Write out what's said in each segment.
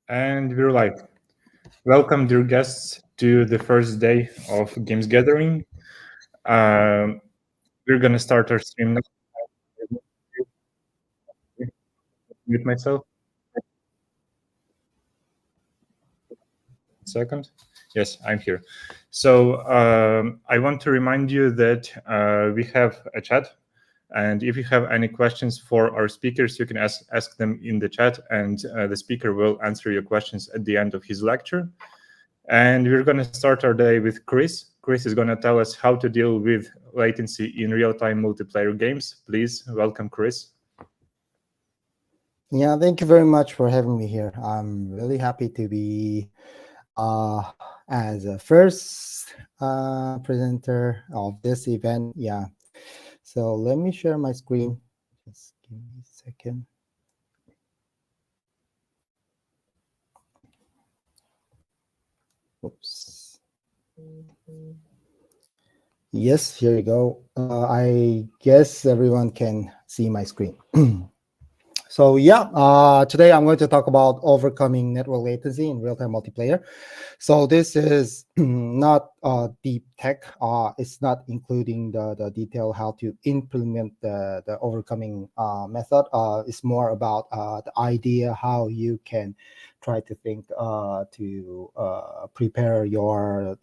And we're live. Welcome, dear guests, to the first day of Games Gathering. Um, we're gonna start our stream now. Mute myself. Second. Yes, I'm here. So I want to remind you that we have a chat, and if you have any questions for our speakers, you can ask them in the chat, and the speaker will answer your questions at the end of his lecture. And we're going to start our day with Chris. Chris is going to tell us how to deal with latency in real-time multiplayer games. Please welcome Chris. Yeah, thank you very much for having me here. I'm really happy to be as a first presenter of this event. Yeah, so let me share my screen. Just give me a second. Oops. Yes, here you go. I guess everyone can see my screen. So yeah, today I'm going to talk about overcoming network latency in real-time multiplayer. So this is not deep tech. It's not including the detail how to implement the overcoming method. It's more about the idea how you can try to think to prepare your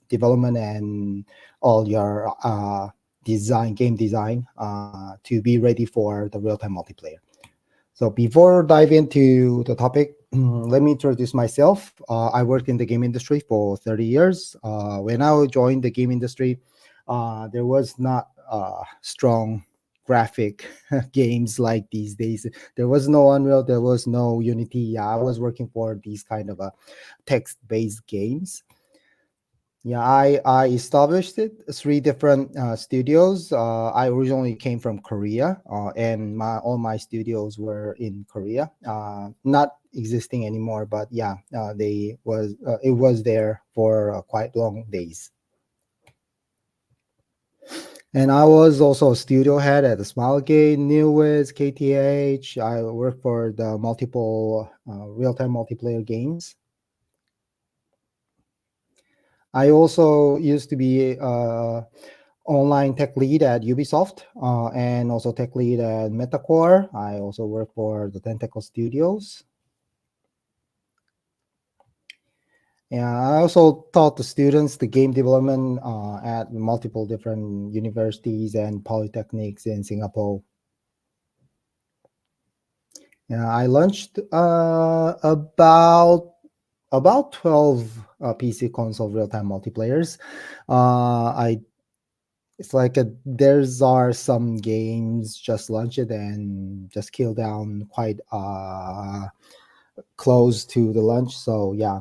development and all your game design to be ready for the real-time multiplayer. So before dive into the topic, let me introduce myself. I worked in the game industry for 30 years. When I joined the game industry, there was not strong graphic games like these days. There was no Unreal, there was no Unity. Yeah, I was working for these kind of text-based games. Yeah, I established it three different studios. I originally came from Korea, and all my studios were in Korea. Not existing anymore, but yeah, it was there for quite long days. And I was also a studio head at the Smilegate, Newwiz, KTH. I worked for the multiple real-time multiplayer games. I also used to be online tech lead at Ubisoft and also tech lead at Metacore. I also work for the Tentacle Studios. And I also taught the students the game development at multiple different universities and polytechnics in Singapore. Yeah, I launched about 12 PC console real-time multiplayers. I It's like there's are some games just launched and just kill down quite close to the launch. So yeah,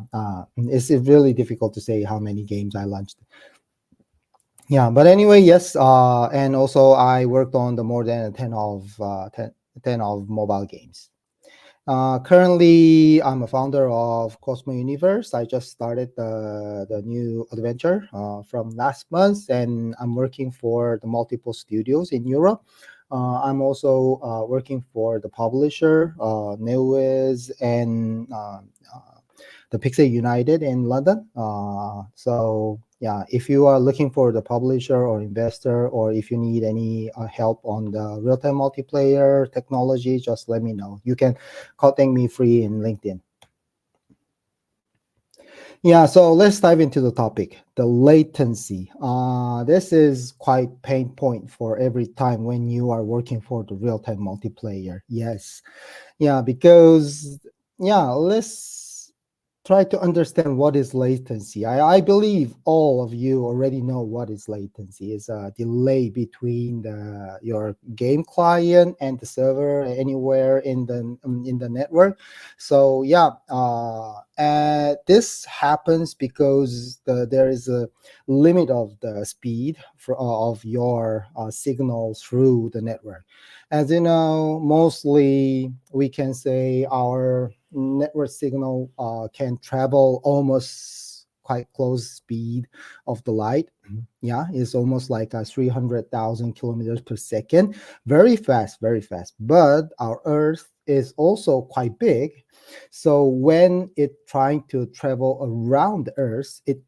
it's really difficult to say how many games I launched. Yeah, but anyway, yes, and also I worked on the more than 10 of mobile games. Currently, I'm a founder of CosmoUniverse. I just started the new adventure from last month, and I'm working for the multiple studios in Europe. I'm also working for the publisher, Newwiz, and the Pixel United in London. So yeah, if you are looking for the publisher or investor, or if you need any help on the real-time multiplayer technology, just let me know. You can contact me free in LinkedIn. Yeah, so let's dive into the topic, the latency. This is quite pain point for every time when you are working for the real-time multiplayer. Yes, yeah, because yeah, let's try to understand what is latency. I believe all of you already know what is latency. It's a delay between your game client and the server anywhere in the network. So yeah, this happens because there is a limit of the speed of your signal through the network. As you know, mostly we can say our network signal can travel almost quite close speed of the light. Yeah, it's almost like 300,000 kilometers per second. Very fast, very fast. But our Earth is also quite big. So when it trying to travel around the Earth, it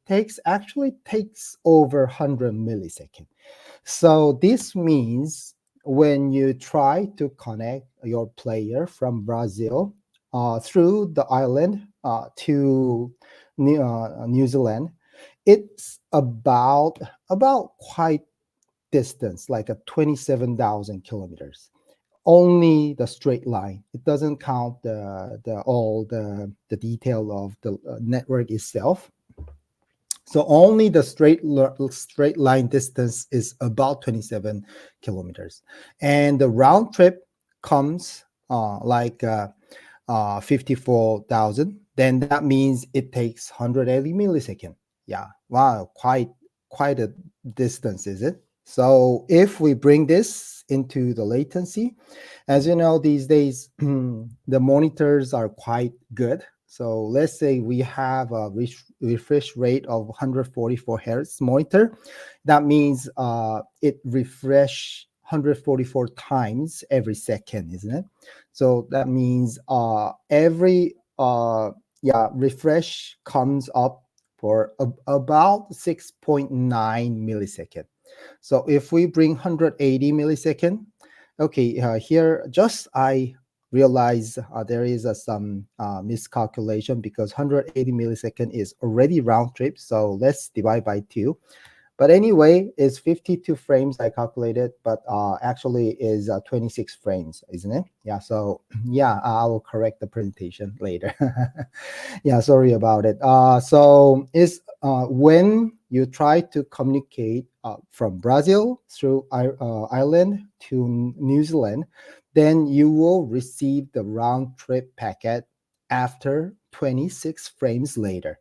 actually takes over 100 milliseconds. So this means when you try to connect your player from Brazil through the island to New Zealand, it's about quite distance, like a 27,000 kilometers. Only the straight line. It doesn't count the all the detail of the network itself. So only the straight line distance is about 27 kilometers, and the round trip comes 54,000. Then that means it takes 180 milliseconds. Yeah, wow, quite a distance, is it? So if we bring this into the latency, as you know, these days the monitors are quite good. So let's say we have a refresh rate of 144 hertz monitor. That means it refresh 144 times every second, isn't it? So that means every refresh comes up for about 6.9 millisecond. So if we bring 180 millisecond, okay, here just I realize there is some miscalculation because 180 millisecond is already round trip. So let's divide by 2. But anyway, it's 52 frames I calculated, but actually is 26 frames, isn't it? Yeah, so yeah, I will correct the presentation later. Yeah, sorry about it. So is when you try to communicate from Brazil through Ireland to New Zealand, then you will receive the round trip packet after 26 frames later.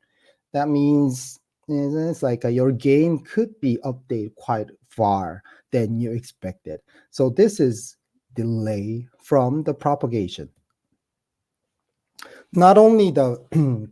That means it's like your game could be updated quite far than you expected. So this is delay from the propagation. Not only the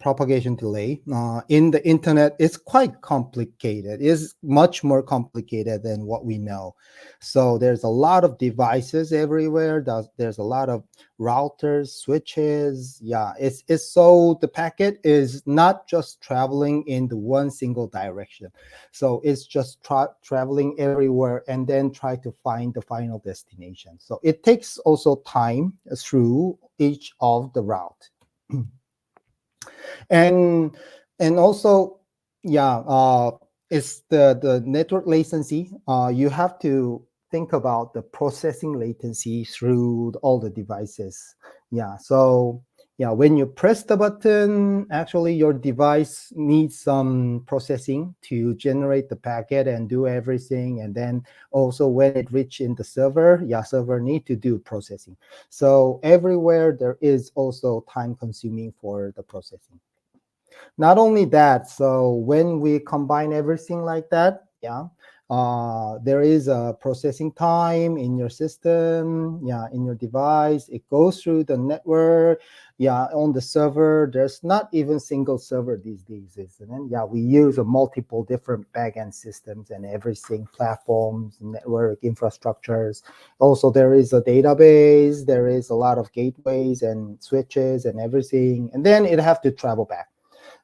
propagation delay in the internet, it's quite complicated. It's much more complicated than what we know. So there's a lot of devices everywhere. There's a lot of routers, switches. Yeah, it's so the packet is not just traveling in the one single direction. So it's just traveling everywhere and then try to find the final destination. So it takes also time through each of the route. and and also yeah it's the network latency. You have to think about the processing latency through all the devices. Yeah, so yeah, when you press the button, actually your device needs some processing to generate the packet and do everything, and then also when it reach in the server, yeah, server need to do processing. So everywhere there is also time consuming for the processing. Not only that, so when we combine everything like that, yeah, there is a processing time in your system, yeah, in your device. It goes through the network, yeah, on the server. There's not even single server these days, isn't it? Yeah, we use a multiple different backend systems and everything, platforms, network infrastructures. Also, there is a database. There is a lot of gateways and switches and everything, and then it have to travel back.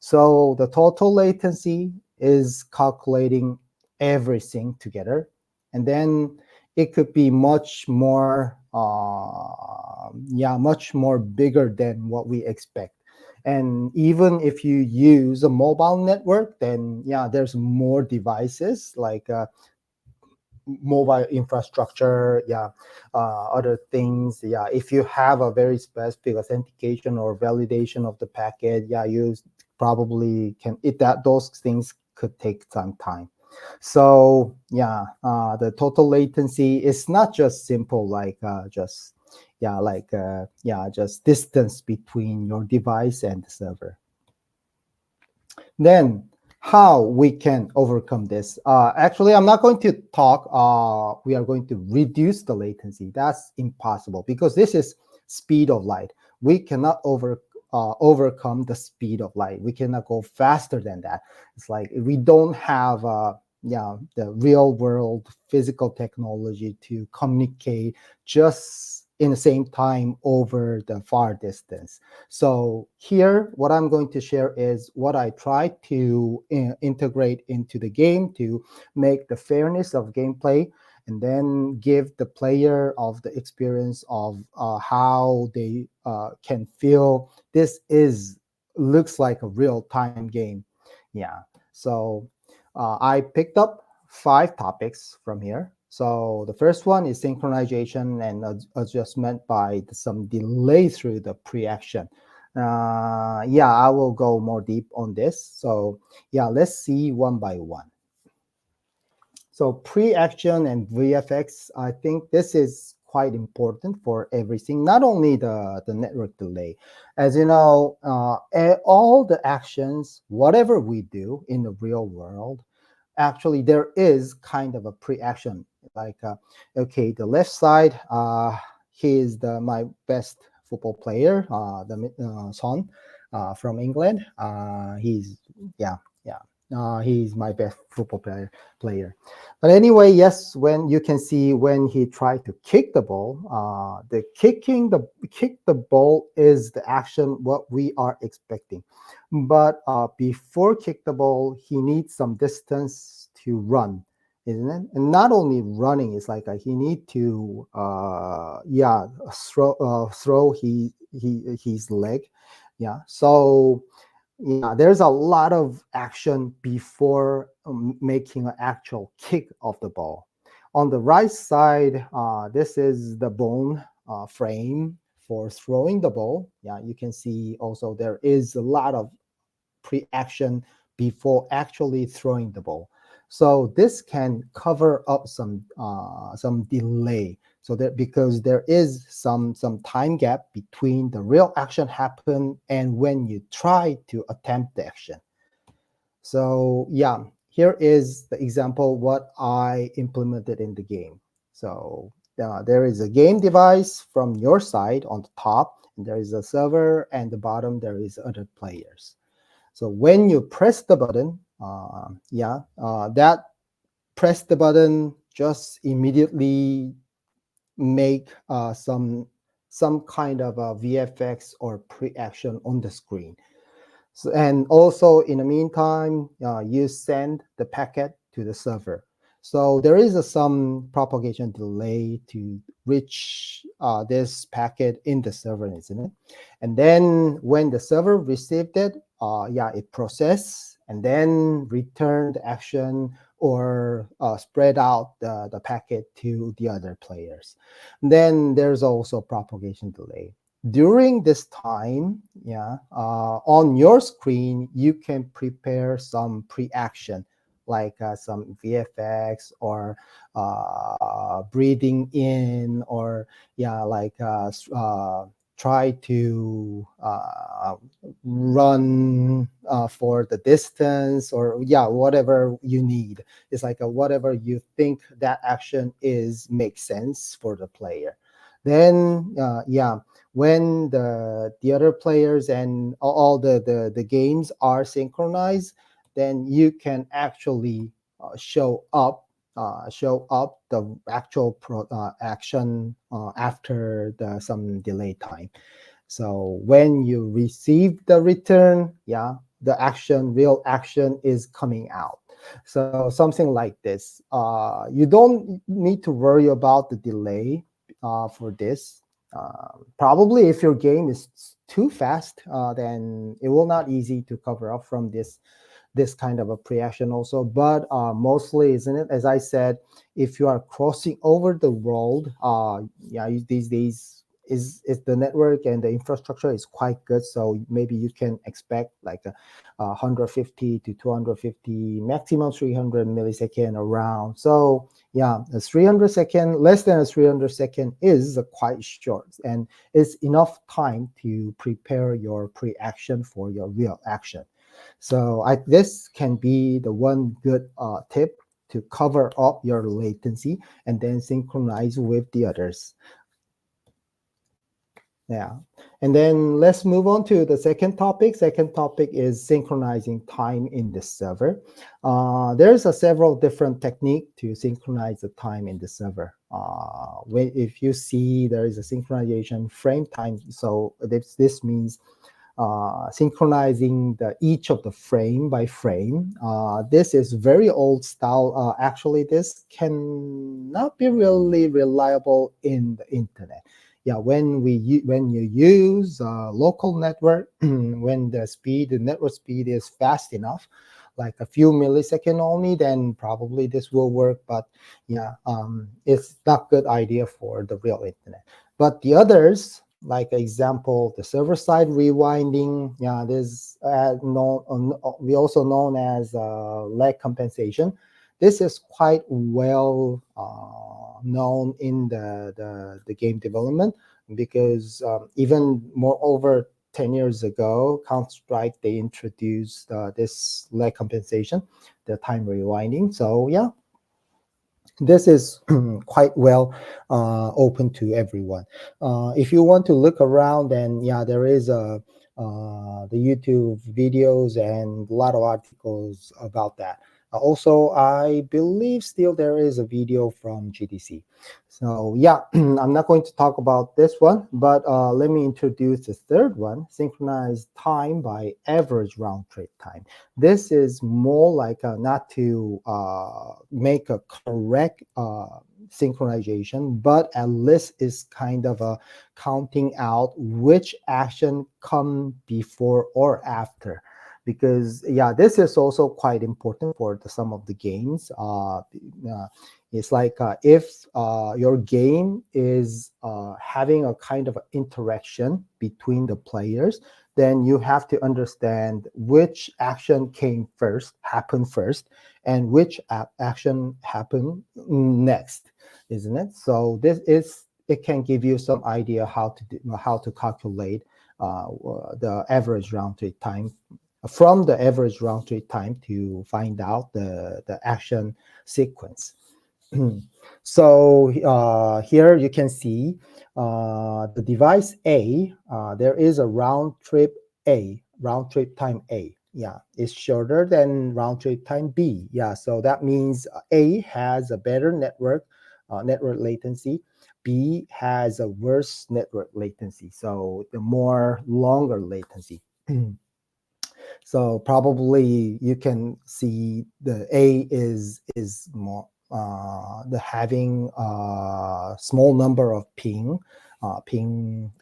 So the total latency is calculating everything together. And then it could be much more, much more bigger than what we expect. And even if you use a mobile network, then yeah, there's more devices like mobile infrastructure, yeah, other things. Yeah, if you have a very specific authentication or validation of the packet, yeah, you probably can it that those things could take some time. So yeah, the total latency is not just simple like just just distance between your device and the server. Then how we can overcome this? Actually, I'm not going to talk. We are going to reduce the latency. That's impossible because this is speed of light. We cannot overcome the speed of light. We cannot go faster than that. It's like we don't have the real world physical technology to communicate just in the same time over the far distance. So here, what I'm going to share is what I try to integrate into the game to make the fairness of gameplay, and then give the player of the experience of how they can feel this is looks like a real time game. Yeah. So I picked up 5 topics from here. So the first one is synchronization and adjustment by some delay through the pre-action. I will go more deep on this. So let's see one by one. So pre-action and VFX, I think this is quite important for everything, not only the network delay. As you know, all the actions, whatever we do in the real world, actually there is kind of a pre-action. Like, okay, the left side, he is my best football player, Son from England. Yeah, yeah. He's my best football player. But anyway, yes, when you can see when he tried to kick the ball, the kick the ball is the action what we are expecting. But before kick the ball, he needs some distance to run, isn't it? And not only running, it's like he need to throw his leg. Yeah. So there's a lot of action before making an actual kick of the ball. On the right side, this is the bone frame for throwing the ball. Yeah, you can see also there is a lot of pre-action before actually throwing the ball. So this can cover up some delay. So that because there is some time gap between the real action happen and when you try to attempt the action. So here is the example what I implemented in the game. So there is a game device from your side on the top, and there is a server, and the bottom there is other players. So when you press the button, that press the button just immediately make some kind of a VFX or pre-action on the screen. So, and also in the meantime, you send the packet to the server. So there is some propagation delay to reach this packet in the server, isn't it? And then when the server received it, it process and then return the action or spread out the packet to the other players. Then there's also propagation delay. During this time, on your screen, you can prepare some pre-action like some VFX or breathing in or try to run for the distance or whatever you need. It's like whatever you think that action is makes sense for the player. Then when the other players and all the games are synchronized, then you can actually show up the actual action after some delay time. So when you receive the return, the real action is coming out. So something like this. You don't need to worry about the delay for this. Probably if your game is too fast, then it will not easy to cover up from this kind of a pre-action also. But mostly, isn't it? As I said, if you are crossing over the world, these days is the network and the infrastructure is quite good. So maybe you can expect like a 150 to 250, maximum 300 millisecond around. So a 300 second, less than a 300 second is quite short, and it's enough time to prepare your pre-action for your real action. So this can be the one good tip to cover up your latency and then synchronize with the others. Yeah. And then let's move on to the second topic. Second topic is synchronizing time in the server. There's a several different technique to synchronize the time in the server. If you see there is a synchronization frame time, so this means synchronizing each of the frame by frame. This is very old style. Actually, this cannot be really reliable in the internet. Yeah, when you use local network, when the network speed is fast enough, like a few millisecond only, then probably this will work. But yeah, it's not good idea for the real internet. But the others, like example, the server side rewinding, yeah, this we also known as lag compensation. This is quite well known in the game development, because even more over 10 years ago, Counter-Strike, they introduced this lag compensation, the time rewinding. So yeah, this is quite well open to everyone. If you want to look around, then yeah, there is the YouTube videos and a lot of articles about that. Also, I believe still there is a video from GDC. So yeah, I'm not going to talk about this one, but let me introduce the third one: synchronized time by average round trip time. This is more like not to make a correct synchronization, but at least is kind of a counting out which action come before or after. Because yeah, this is also quite important for some of the games. It's like if your game is having a kind of interaction between the players, then you have to understand which action happened first, and which action happened next, isn't it? So it can give you some idea how to calculate the average round trip time, from the average round trip time, to find out the action sequence. So here you can see the device A. There is a round trip time A. Yeah, it's shorter than round trip time B. Yeah, so that means A has a better network latency. B has a worse network latency. So the more longer latency. So probably you can see the A is more the having a small number of ping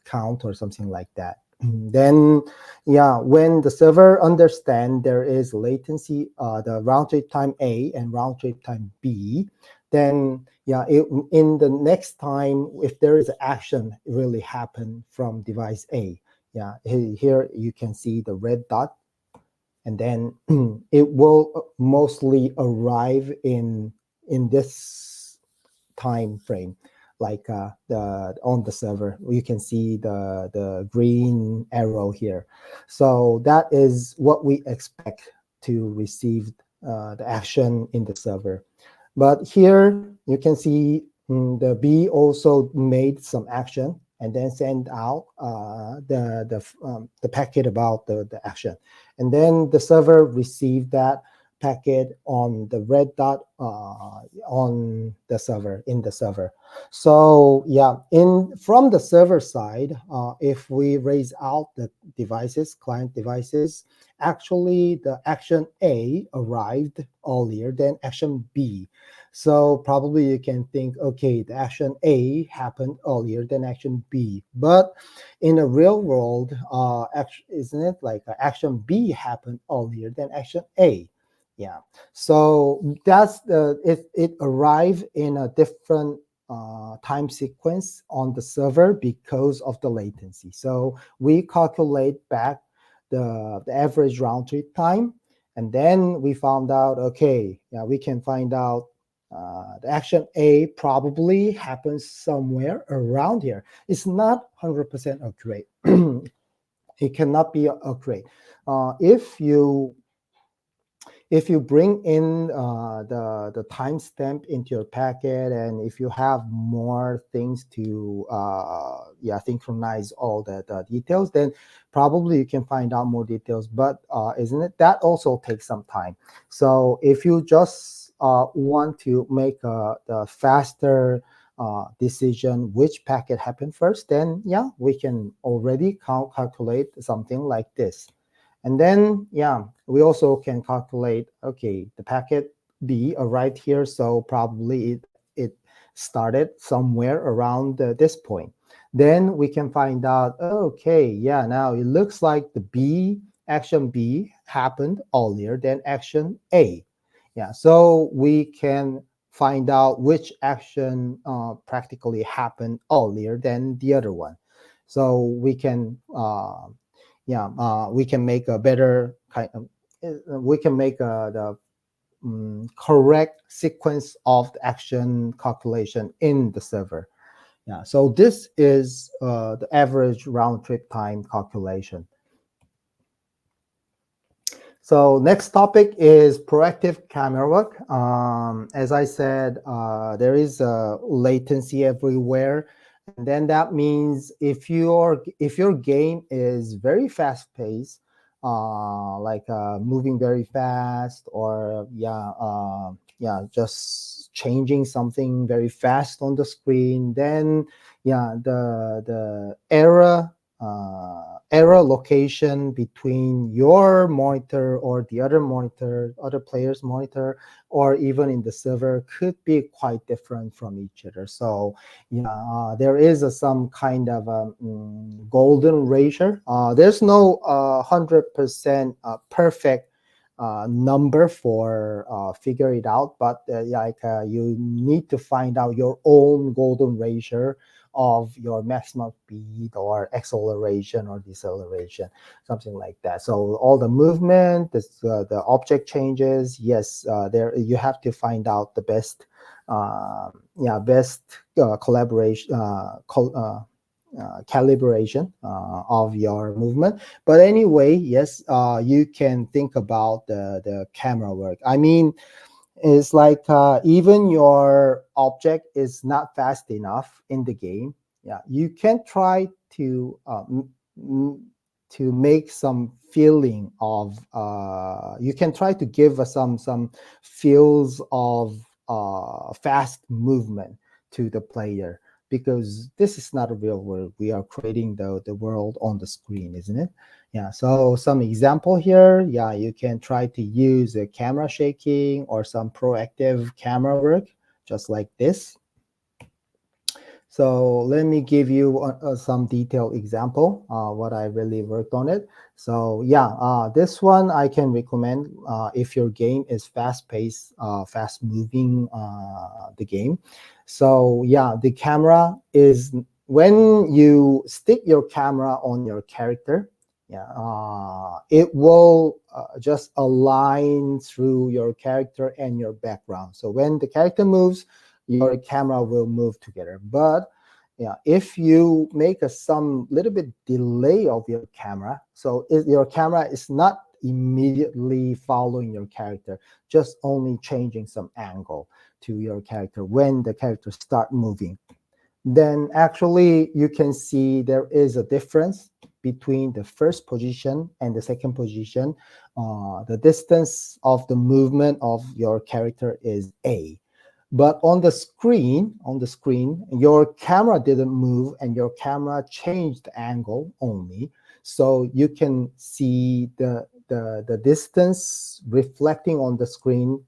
count or something like that. Then yeah, when the server understand there is latency, the round trip time A and round trip time B, then yeah, in the next time, if there is action really happen from device A, yeah, here you can see the red dot, and then it will mostly arrive in this time frame, like the on the server you can see the green arrow here. So that is what we expect to receive the action in the server. But here you can see the B also made some action and then send out the packet about the action, and then the server received that packet on the red dot on the server, in the server. So yeah, in from the server side, if we raise out the devices, client devices, actually the action A arrived earlier than action B. So probably you can think, okay, the action A happened earlier than action B. But in the real world, isn't it like action B happened earlier than action A? Yeah. So that's it arrived in a different time sequence on the server because of the latency. So we calculate back the average round trip time, and then we found out, okay, yeah, we can find out the action A probably happens somewhere around here. It's not 100% accurate. It cannot be accurate. If you if you bring in the timestamp into your packet, and if you have more things to synchronize all the details, then probably you can find out more details. But isn't it that also takes some time? So if you just want to make the faster decision which packet happened first, then yeah, we can already calculate something like this. And then, yeah, we also can calculate, okay, the packet B arrived here, so probably it started somewhere around this point. Then we can find out, okay, yeah, now it looks like the action B happened earlier than action A. Yeah, so we can find out which action practically happened earlier than the other one. So we can we can make a better kind of, we can make the correct sequence of the action calculation in the server. Yeah, so this is the average round trip time calculation. So next topic is proactive camera work. As I said, there is a latency everywhere. And then that means if your game is very fast paced, like moving very fast, or just changing something very fast on the screen, then the error location between your monitor or the other player's monitor, or even in the server, could be quite different from each other. So there is some kind of golden ratio. There's no 100% perfect number for figure it out, but you need to find out your own golden ratio of your maximum speed or acceleration or deceleration, something like that. So all the movement, the object changes, yes, there you have to find out the best collaboration calibration of your movement. But anyway, yes, you can think about the camera work. I mean, it's like even your object is not fast enough in the game. Yeah, you can try to make some feeling of. You can try to give some feels of fast movement to the player, because this is not a real world. We are creating the world on the screen, isn't it? Yeah, so some example here. Yeah, you can try to use a camera shaking or some proactive camera work, just like this. So let me give you some detailed example, what I really worked on it. So yeah, this one I can recommend if your game is fast-paced, fast-moving, the game. So yeah, the camera is, when you stick your camera on your character, it will just align through your character and your background. So when the character moves, your camera will move together. But yeah, if you make some little bit delay of your camera, so your camera is not immediately following your character, just only changing some angle to your character when the character start moving, then actually you can see there is a difference between the first position and the second position. The distance of the movement of your character is A. But on the screen, your camera didn't move and your camera changed the angle only. So you can see the distance reflecting on the screen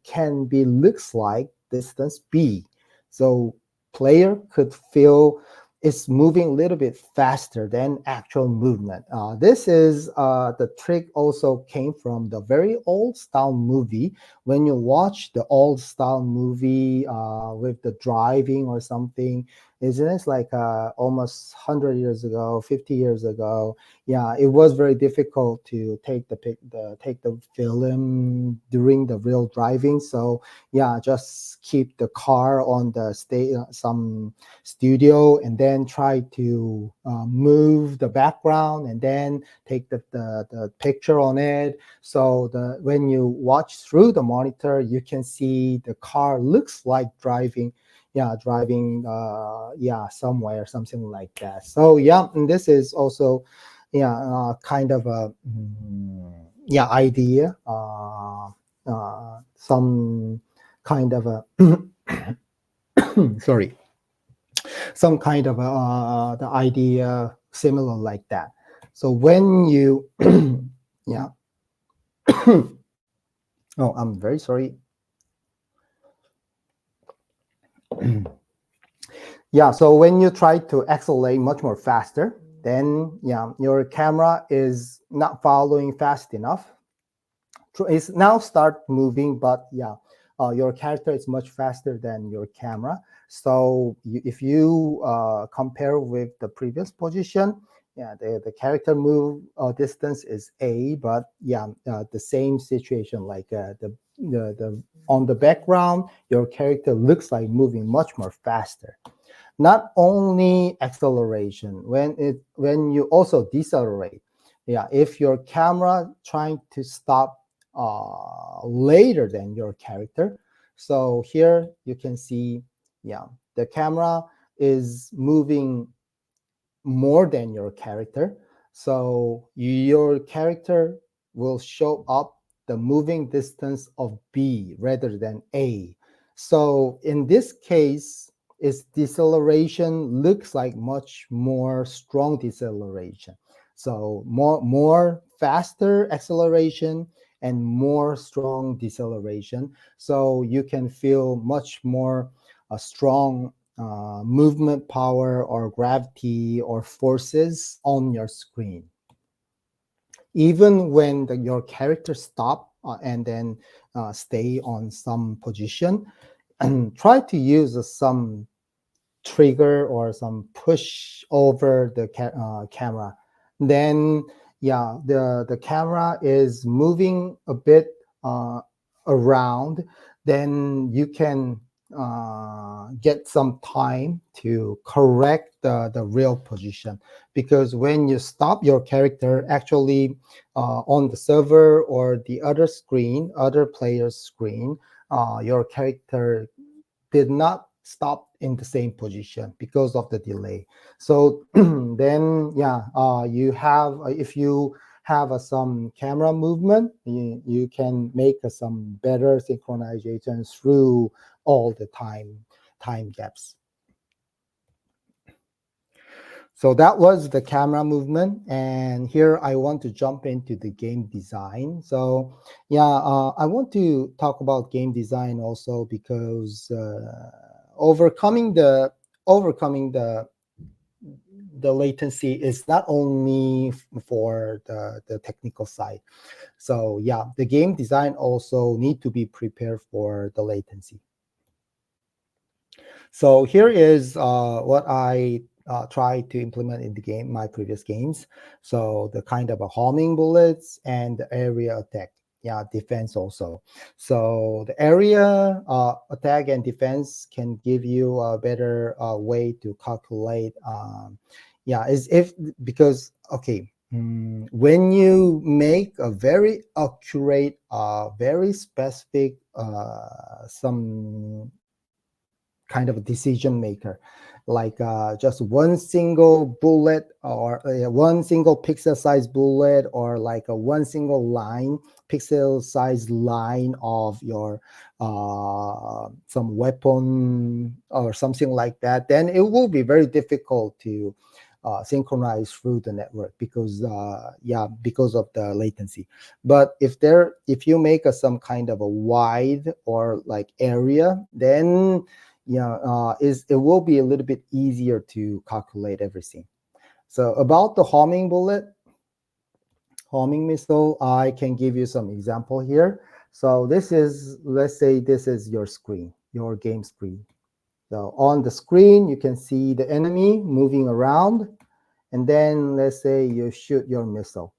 looks like distance B. So player could feel it's moving a little bit faster than actual movement. This is the trick also came from the very old style movie. When you watch the old style movie with the driving or something, isn't it like almost 100 years ago, 50 years ago? yeah, it was very difficult to take the film during the real driving. So yeah, just keep the car on the some studio, and then try to move the background, and then take the picture on it. So when you watch through the monitor, you can see the car looks like driving, yeah, somewhere, something like that. So yeah, and this is also, yeah, kind of a yeah, idea, some kind of a sorry, some kind of the idea similar like that. So when you yeah, oh, I'm very sorry. Yeah, so when you try to accelerate much more faster, then yeah, your camera is not following fast enough. It's now start moving, but yeah, your character is much faster than your camera. So if you compare with the previous position, yeah, the character move distance is A, but yeah, the same situation, like the on the background, your character looks like moving much more faster. Not only acceleration, when you also decelerate, yeah, if your camera trying to stop later than your character, so here you can see, yeah, the camera is moving more than your character. So your character will show up the moving distance of B rather than A. So in this case, its deceleration looks like much more strong deceleration. So more faster acceleration and more strong deceleration. So you can feel much more strong movement power or gravity or forces on your screen. Even when your character stop and then stay on some position, and try to use some trigger or some push over the camera, then yeah, the camera is moving a bit uh, around, then you can get some time to correct the real position. Because when you stop your character, actually on the server or the other screen, other player's screen, your character did not stop in the same position because of the delay. So then, yeah, you have, if you have some camera movement, you can make some better synchronization through all the time gaps. So that was the camera movement, and here I want to jump into the game design. So yeah, I want to talk about game design also, because overcoming the overcoming the latency is not only for the technical side. So yeah, the game design also need to be prepared for the latency. So here is what I try to implement in the game, my previous games. So the kind of a homing bullets and the area attack. Yeah, defense also. So the area attack and defense can give you a better way to calculate. Yeah, is if because okay, when you make a very accurate, very specific, some kind of a decision maker, like just one single bullet, or one single pixel size bullet, or like a one single line, pixel size line of your some weapon or something like that, then it will be very difficult to synchronize through the network, because yeah, because of the latency. But if you make some kind of a wide or like area, then yeah, it will be a little bit easier to calculate everything. So about the homing missile, I can give you some example here. So this is, let's say this is your screen, your game screen. So on the screen, you can see the enemy moving around, and then let's say you shoot your missile.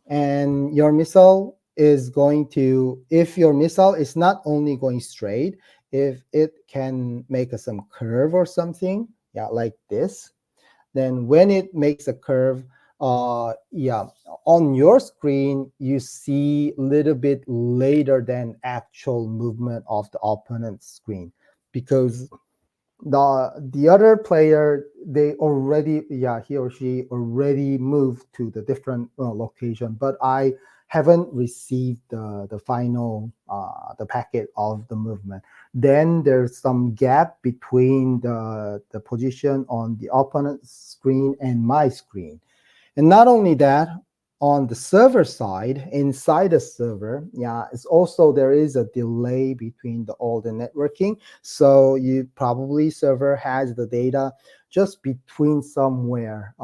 And your missile is going to, if your missile is not only going straight, if it can make some curve or something, yeah, like this, then when it makes a curve, yeah, on your screen you see a little bit later than actual movement of the opponent's screen, because the other player, they already, yeah, he or she already moved to the different location, but I haven't received the final the packet of the movement. Then there's some gap between the position on the opponent's screen and my screen. And not only that, on the server side, inside the server, yeah, it's also there is a delay between all the networking. So you probably server has the data just between somewhere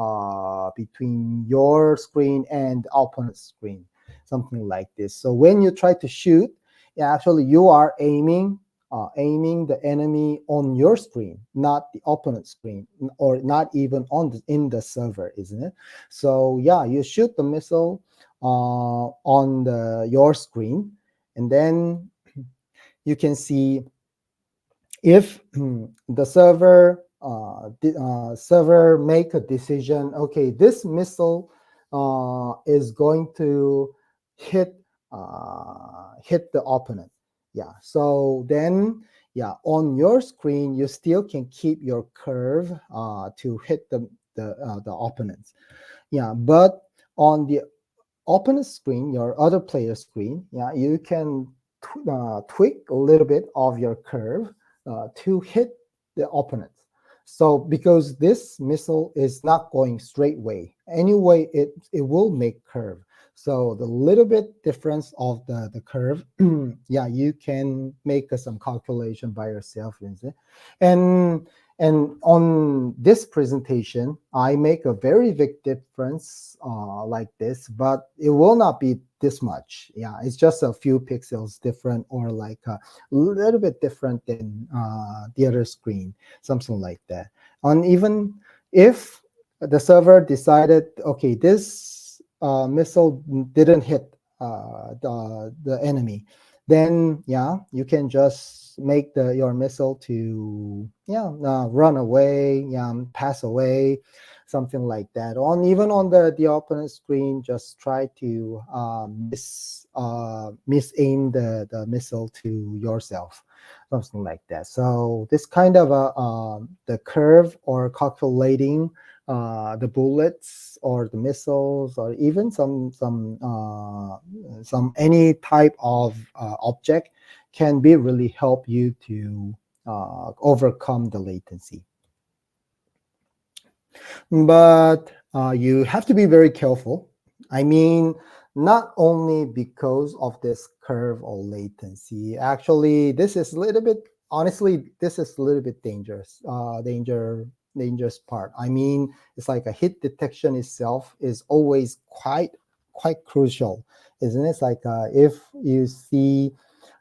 between your screen and the opponent's screen, something like this. So when you try to shoot, yeah, actually you are aiming the enemy on your screen, not the opponent's screen, or not even in the server, isn't it? So yeah, you shoot the missile on your screen, and then you can see if the server make a decision. Okay, this missile is going to hit hit the opponent. Yeah, so then yeah, on your screen you still can keep your curve to hit the opponents. Yeah, but on the opponent screen, your other player screen, yeah, you can tweak a little bit of your curve to hit the opponent. So because this missile is not going straight way, anyway, it will make curve. So the little bit difference of the curve, yeah, you can make some calculation by yourself, Lindsay. And and on this presentation, I make a very big difference like this, but it will not be this much. Yeah, it's just a few pixels different, or like a little bit different than the other screen, something like that. And even if the server decided, okay, this missile didn't hit the enemy, then yeah, you can just make your missile to run away, yeah, pass away, something like that. On even on the opponent screen, just try to miss aim the missile to yourself, something like that. So this kind of the curve or calculating the bullets or the missiles, or even some any type of object, can be really help you to overcome the latency. But you have to be very careful. I mean, not only because of this curve or latency. Actually, this is a little bit, honestly, this is a little bit dangerous. Dangerous part. I mean, it's like a hit detection itself is always quite crucial, isn't it? It's like if you see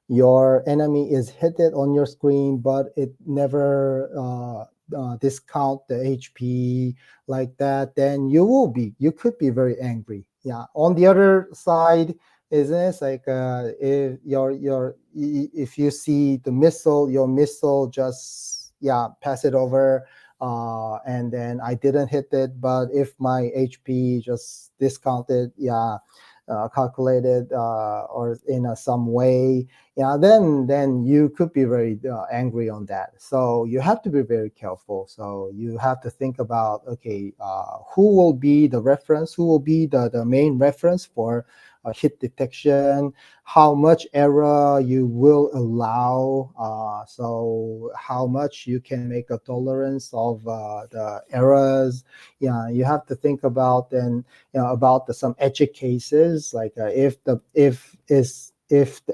your enemy is hit it on your screen, but it never discount the HP like that, then you could be very angry. Yeah. On the other side, isn't it? It's like if if you see the missile, your missile just pass it over, and then I didn't hit it, but if my HP just discounted, calculated or in some way, then you could be very angry on that. So you have to be very careful. So you have to think about, okay, who will be the reference, who will be the main reference for hit detection, how much error you will allow, so how much you can make a tolerance of the errors. Yeah, you have to think about, and about some edge cases, like if the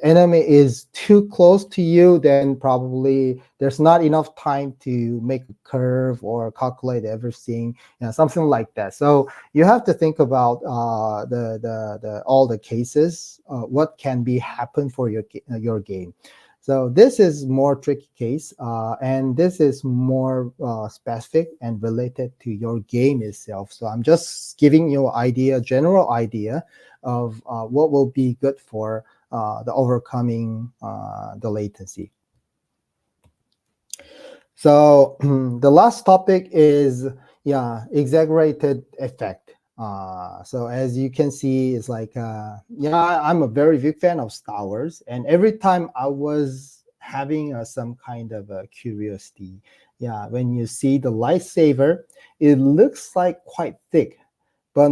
enemy is too close to you, then probably there's not enough time to make a curve or calculate everything, something like that. So you have to think about the all the cases, what can be happen for your game. So this is more tricky case, and this is more specific and related to your game itself. So I'm just giving you general idea of what will be good for the overcoming the latency. So the last topic is exaggerated effect. So as you can see, it's like I'm a very big fan of Star Wars, and every time I was having some kind of a curiosity, when you see the lightsaber, it looks like quite thick, but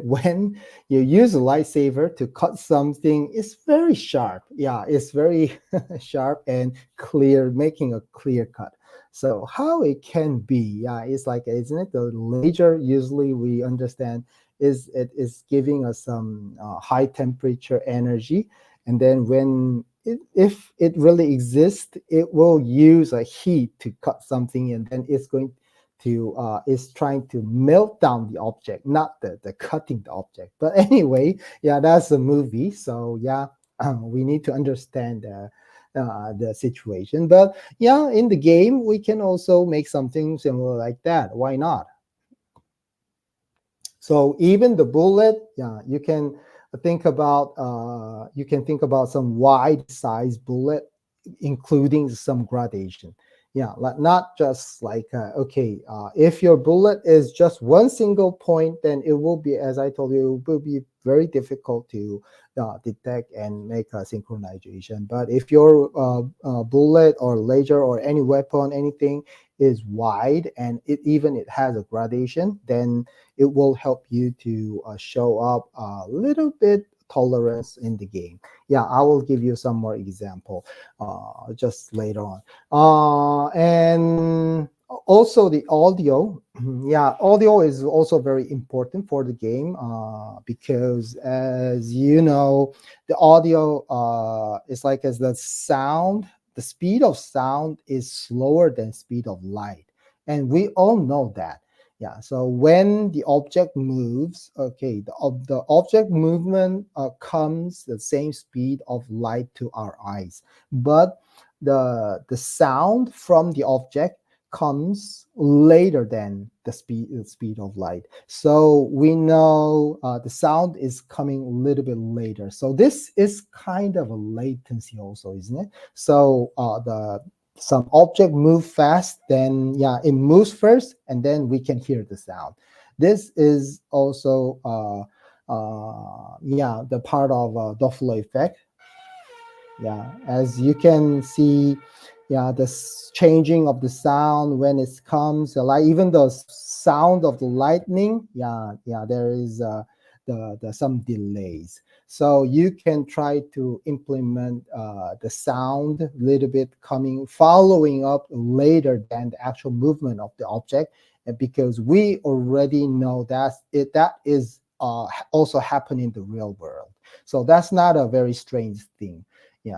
when you use a lightsaber to cut something, it's very sharp. Yeah, it's very sharp and clear, making a clear cut. So how it can be, it's like, isn't it? The laser usually we understand is it is giving us some high temperature energy, and then if it really exists, it will use a heat to cut something, and then it's going to is trying to melt down the object, not the cutting the object. But anyway, that's a movie, so we need to understand the situation. But in the game, we can also make something similar like that. Why not? So even the bullet, you can think about some wide size bullet, including some gradation. Like not just like if your bullet is just one single point, then it will be, as I told you, it will be very difficult to detect and make a synchronization. But if your bullet or laser or any weapon, anything is wide, and it has a gradation, then it will help you to show up a little bit tolerance in the game. I will give you some more example just later on. And also the audio. Audio is also very important for the game because, as you know, the audio is like, as the speed of sound is slower than speed of light, and we all know that. So when the object moves, the object movement comes the same speed of light to our eyes, but the sound from the object comes later than the speed of light. So we know the sound is coming a little bit later. So this is kind of a latency also, isn't it? So the some object move fast, then it moves first, and then we can hear the sound. This is also the part of Doppler effect. As you can see, the changing of the sound when it comes, like even the sound of the lightning, there is the some delays. So you can try to implement the sound a little bit following up later than the actual movement of the object, because we already know that is also happening in the real world. So that's not a very strange thing.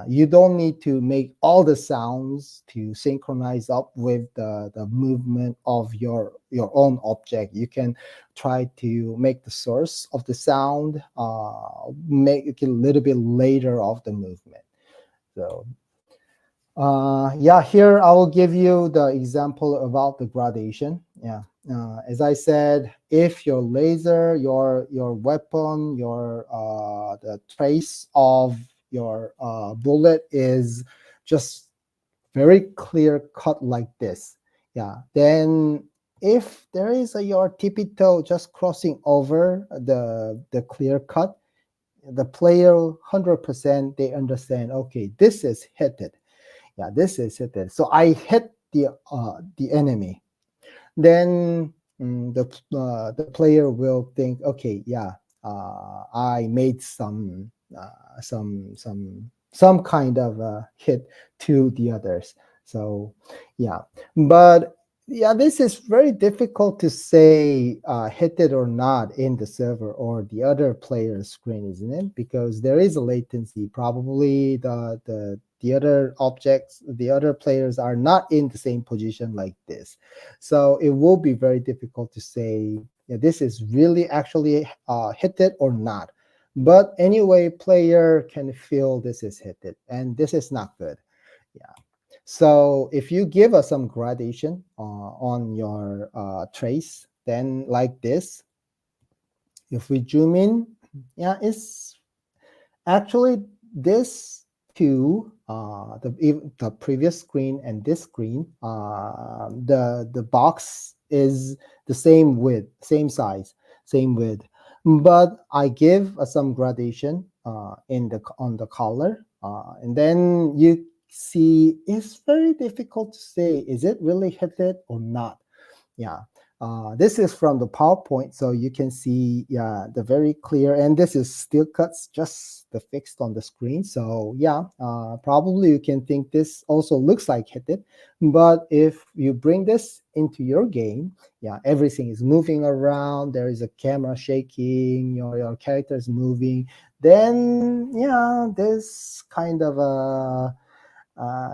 You don't need to make all the sounds to synchronize up with the movement of your own object. You can try to make the source of the sound make it a little bit later of the movement. So here I will give you the example about the gradation. As I said, if your laser, your weapon, your the trace of your bullet is just very clear cut like this, then if there is your tippy toe just crossing over the clear cut, the player 100% they understand, okay, this is hit it. This is hit it. So I hit the enemy. Then the player will think, okay, I made some kind of hit to the others. So but this is very difficult to say hit it or not in the server or the other player's screen, isn't it? Because there is a latency. Probably the other objects, the other players are not in the same position like this. So it will be very difficult to say this is really actually hit it or not. But anyway, player can feel this is hit it, and this is not good. Yeah. So if you give us some gradation on your trace, then like this, if we zoom in, yeah, it's actually this two, the previous screen and this screen, the box is the same width, same size, same width, but I give some gradation in the on the color, and then you see it's very difficult to say is it really hit it or not. Yeah. This is from the PowerPoint, so you can see, yeah, the very clear, and this is still cuts just the fixed on the screen. So yeah, probably you can think this also looks like hit it, but if you bring this into your game, yeah, everything is moving around. There is a camera shaking, your character is moving. Then yeah, this kind of a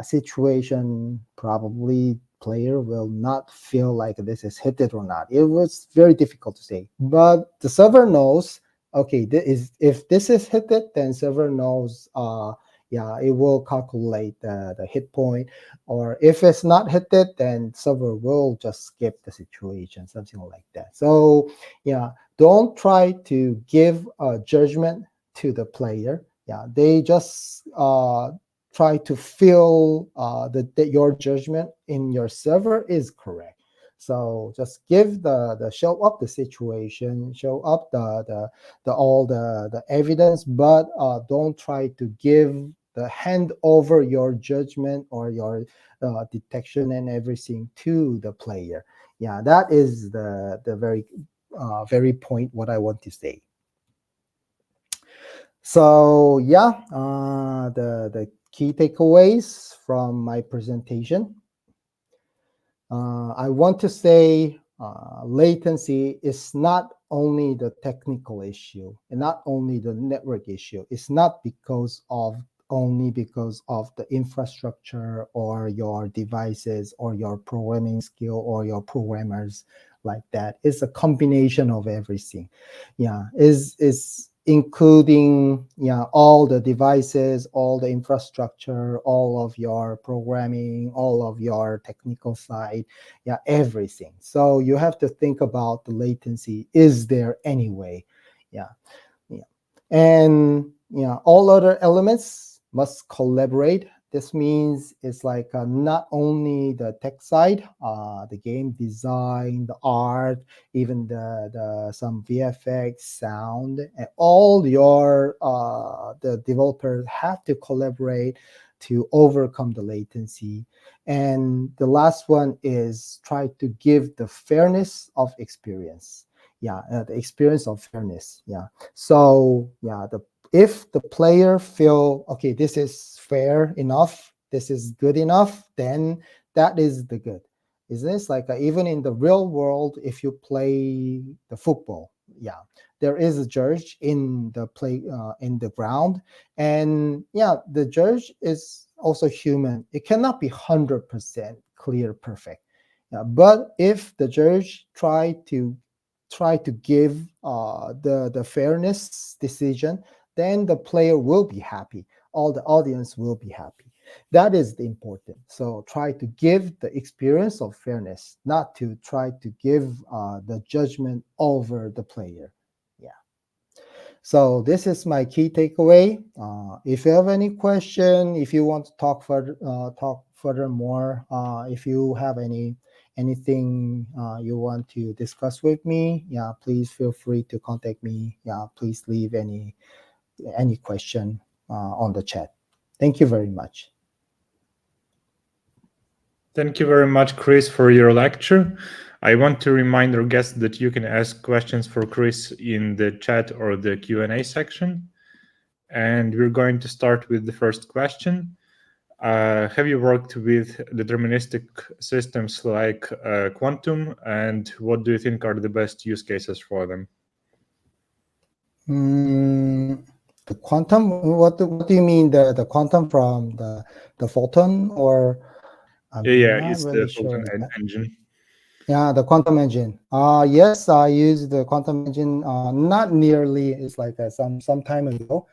situation, probably player will not feel like this is hit it or not. It was very difficult to say, but the server knows, okay, if this is hit it, then server knows, yeah, it will calculate the hit point, or if it's not hit it, then server will just skip the situation, something like that. So yeah, don't try to give a judgment to the player. Yeah, they just try to feel that your judgment in your server is correct. So just give the show up the situation, show up the all the evidence, but don't try to give the hand over your judgment or your detection and everything to the player. Yeah, that is the very point what I want to say. So yeah, the key takeaways from my presentation. I want to say latency is not only the technical issue and not only the network issue. It's not only because of the infrastructure or your devices or your programming skill or your programmers like that. It's a combination of everything. Yeah, is including, yeah, all the devices, all the infrastructure, all of your programming, all of your technical side, yeah, everything. So you have to think about the latency. Is there anyway? Yeah, yeah. And yeah, all other elements must collaborate. This means it's like not only the tech side, the game design, the art, even the some VFX, sound, and all your the developers have to collaborate to overcome the latency. And the last one is try to give the fairness of experience. Yeah, the experience of fairness. Yeah. So yeah, if the player feel okay, this is fair enough, this is good enough, then that is the good. Is this like even in the real world, if you play the football, yeah, there is a judge in the play in the ground, and yeah, the judge is also human. It cannot be 100% clear, perfect. Yeah, but if the judge try to give the fairness decision, then the player will be happy. All the audience will be happy. That is the important. So try to give the experience of fairness, not to try to give the judgment over the player. Yeah. So this is my key takeaway. If you have any question, if you want to talk furthermore, if you have anything you want to discuss with me, yeah, please feel free to contact me. Yeah, please leave any question on the chat. Thank you very much. Thank you very much, Chris, for your lecture. I want to remind our guests that you can ask questions for Chris in the chat or the Q&A section. And we're going to start with the first question. Have you worked with deterministic systems like quantum, and what do you think are the best use cases for them? The quantum, what do you mean, the quantum from the photon, or I'm Yeah, not it's really the sure photon of that. engine. Yeah, the quantum engine. Yes, I used the quantum engine. Not nearly. It's like some time ago.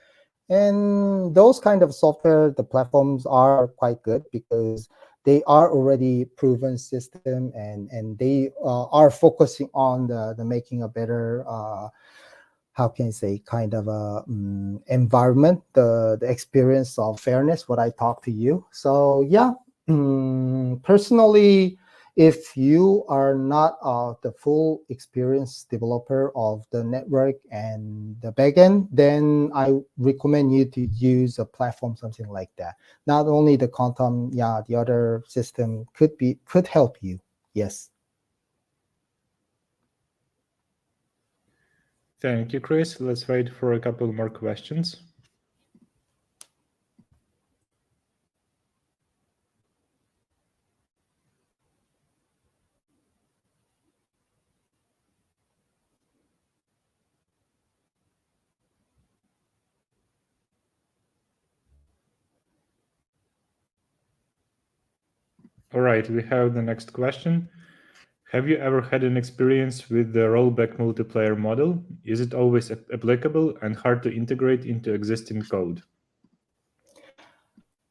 And those kind of software, the platforms are quite good because they are already proven system, and they are focusing on the making a better how can I say, kind of a environment, the experience of fairness, what I talked to you. So yeah, personally, if you are not the full experienced developer of the network and the backend, then I recommend you to use a platform, something like that. Not only the quantum, yeah, the other system could help you. Yes. Thank you, Chris. Let's wait for a couple more questions. All right, we have the next question. Have you ever had an experience with the rollback multiplayer model? Is it always applicable and hard to integrate into existing code?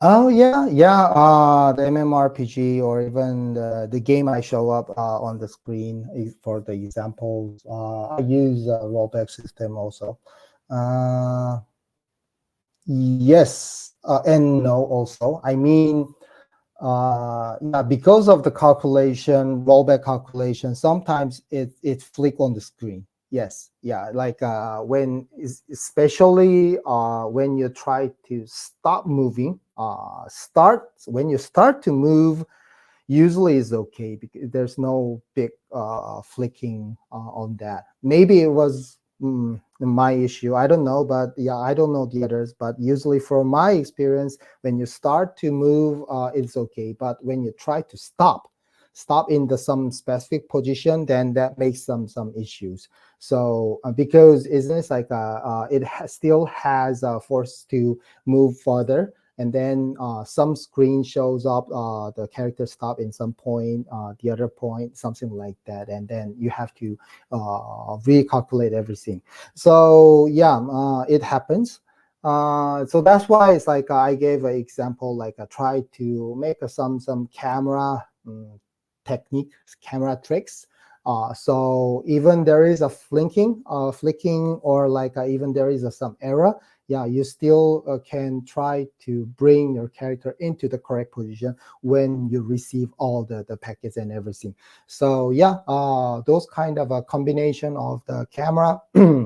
Oh yeah, yeah. The MMORPG or even the game I show up on the screen for the examples. I use a rollback system also. Uh, yes and no also. I mean, yeah, because of the calculation, rollback calculation, sometimes it flick on the screen. Yes, yeah, like especially when you try to stop moving, when you start to move, usually is okay because there's no big flicking on that. Maybe it was my issue. I don't know, but yeah, I don't know the others. But usually, from my experience, when you start to move, it's okay. But when you try to stop in the some specific position, then that makes some issues. So because isn't it like still has a force to move further, and then some screen shows up, the character stop in some point, the other point, something like that, and then you have to recalculate everything. So yeah, it happens. So that's why it's like I gave an example, like I tried to make some camera technique, camera tricks. So even there is a flicking, or like even there is some error, yeah, you still can try to bring your character into the correct position when you receive all the packets and everything. So yeah, those kind of a combination of the camera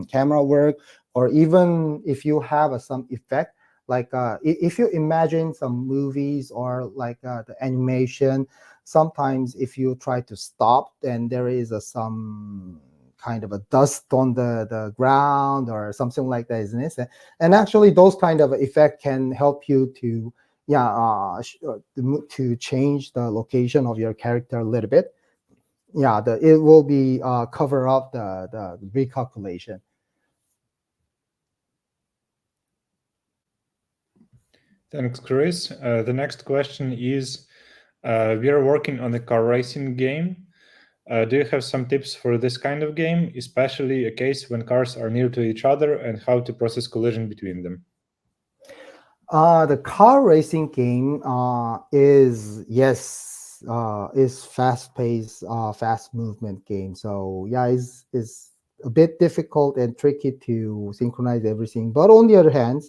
camera work, or even if you have some effect, like if you imagine some movies or like the animation, sometimes if you try to stop, then there is some kind of a dust on the ground or something like that, isn't it? And actually those kind of effect can help you to yeah to change the location of your character a little bit. Yeah, it will be cover up the recalculation. Thanks, Chris. The next question is, we are working on a car racing game. Do you have some tips for this kind of game, especially a case when cars are near to each other, and how to process collision between them? The car racing game is yes is fast paced, fast movement game. So yeah, is a bit difficult and tricky to synchronize everything. But on the other hand,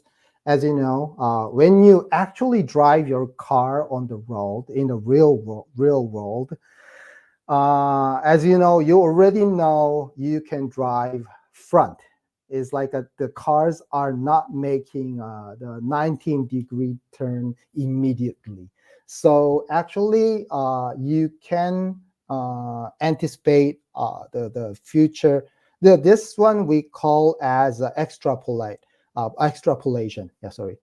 as you know, when you actually drive your car on the road in the real world, as you know, you already know you can drive front. It's like the cars are not making the 19-degree turn immediately. So actually, you can anticipate the future. This one we call as extrapolation. Yeah, sorry,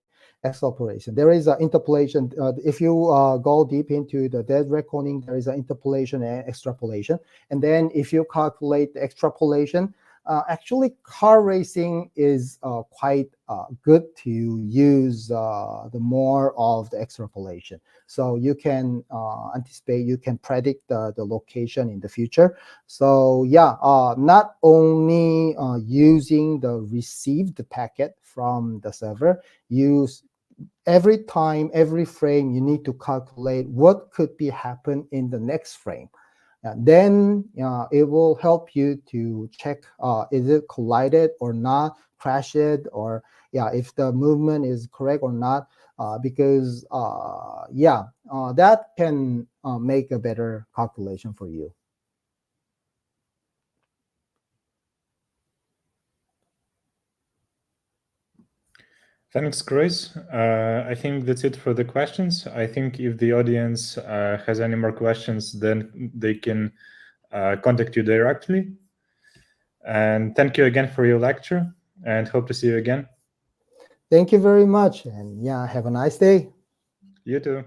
extrapolation. There is an interpolation. If you go deep into the dead reckoning, there is an interpolation and extrapolation. And then if you calculate the extrapolation, Actually, car racing is quite good to use the more of the extrapolation. So you can anticipate, you can predict the location in the future. So yeah, not only using the received packet from the server, use every time, every frame, you need to calculate what could be happen in the next frame. Then it will help you to check is it collided or not, crashed, or if the movement is correct or not, because that can make a better calculation for you. Thanks, Chris. I think that's it for the questions. I think if the audience has any more questions, then they can contact you directly. And thank you again for your lecture, and hope to see you again. Thank you very much, and have a nice day. You too.